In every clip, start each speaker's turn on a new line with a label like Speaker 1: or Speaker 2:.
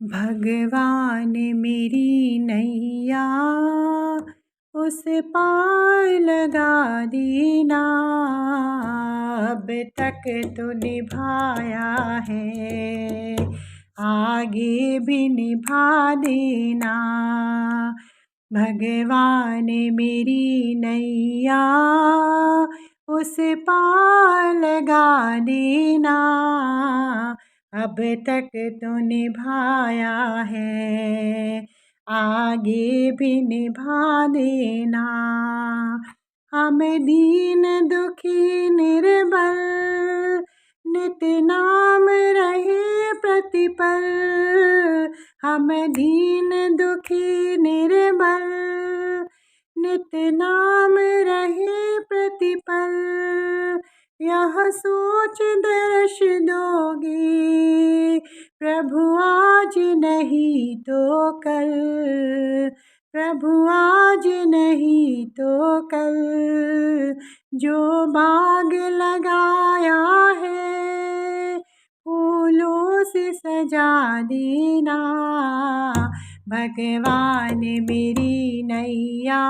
Speaker 1: भगवान मेरी नैया उस पार लगा देना। अब तक तो निभाया है, आगे भी निभा देना। भगवान मेरी नैया उस पार लगा देना। अब तक तो निभाया है, आगे भी निभा देना। हम दीन दुखी निर्बल नित नाम रहे प्रतिपल। हम दीन दुखी निर्बल नित नाम रहे प्रतिपल। यह सोच दर्श दोगे प्रभु आज नहीं तो कल। प्रभु आज नहीं तो कल। जो बाग लगाया है फूलों से सजा देना। भगवान मेरी नैया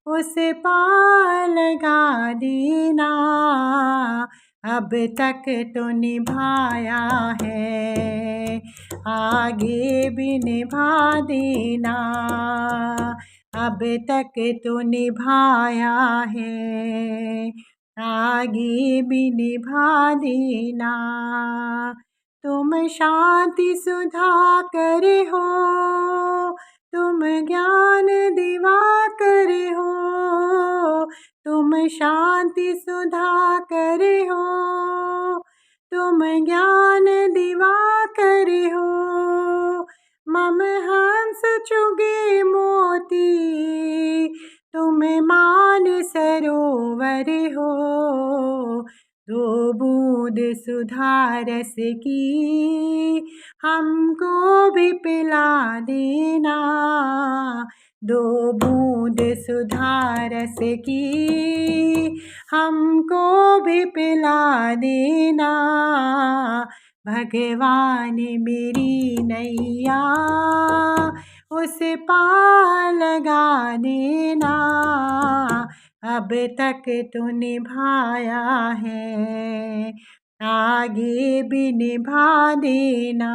Speaker 1: उस पार लगा देना। अब तक तो निभाया है, आगे भी निभा देना। अब तक तो निभाया है, आगे भी निभा देना। तुम शांति सुधाकर हो, तुम ज्ञान दिवाकर हो। तुम शांति सुधाकर हो, तुम ज्ञान दिवाकर हो। मम हंस चुगे मोती, तुम मान सरोवर हो। दो बूंद सुधा रस की हमको भी पिला देना। दो बूंद सुधा रस की हमको भी पिला देना। भगवान मेरी नैया उस पार लगा देना। अब तक तो निभाया है, आगे भी निभा देना।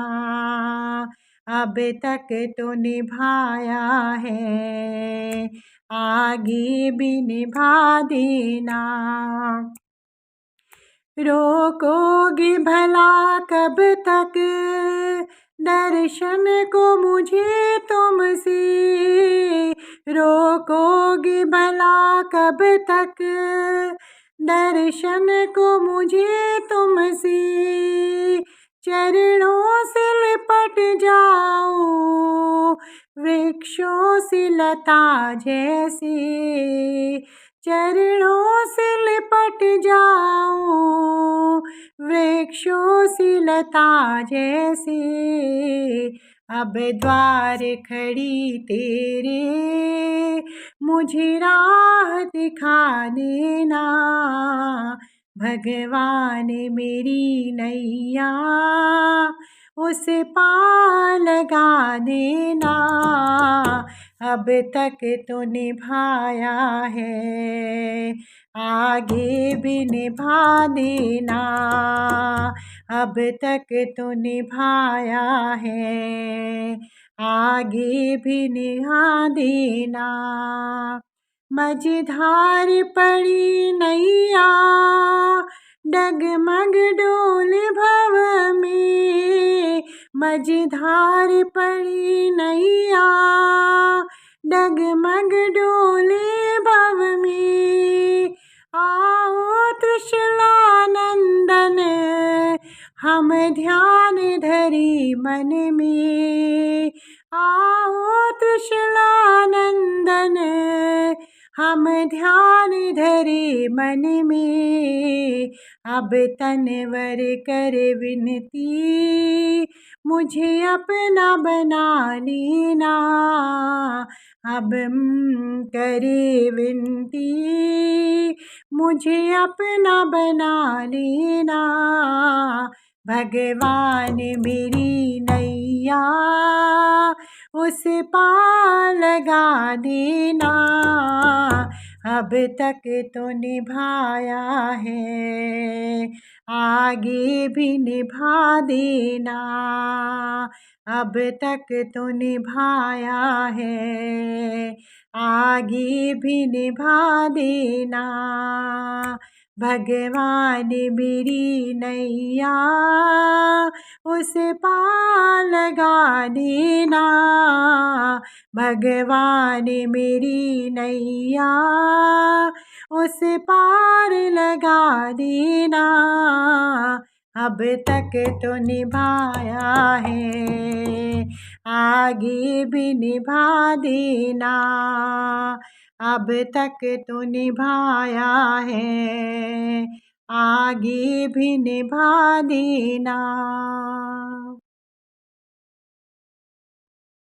Speaker 1: अब तक तो निभाया है, आगे भी निभा देना। रोकोगे भला कब तक दर्शन को मुझे तुमसे। रोकोगे भला कब तक दर्शन को मुझे तुमसे। चरणों से लिपट जाऊं वृक्षों से लता जैसे। चरणों से लिपट जाऊं वृक्षों से लता जैसे। अब द्वार खड़ी तेरे मुझे राह दिखा देना। भगवान मेरी नैया उस पार लगा देना। अब तक तो निभाया है, आगे भी निभा देना। अब तक तो निभाया है, आगे भी निभा देना। मझधार पड़ी नैया डगमग डोल भव में। मझधार पड़ी नैया डगमग डोले भव में। आओ तृष्णानंदन हम ध्यान धरी मन में। आओ तृष्णानंदन हम ध्यान धरे मन में। अब तनवर कर विनती मुझे अपना बना लेना। अब करे विनती मुझे अपना बना लेना। भगवान मेरी नैया उस पार लगा देना। अब तक तो निभाया है, आगे भी निभा देना। अब तक तो निभाया है, आगे भी निभा देना। भगवान मेरी नैया उस पार लगा देना। भगवान मेरी नैया उस पार लगा देना। अब तक तो निभाया है, आगे भी निभा देना। अब तक तो निभाया है, आगे भी निभा देना।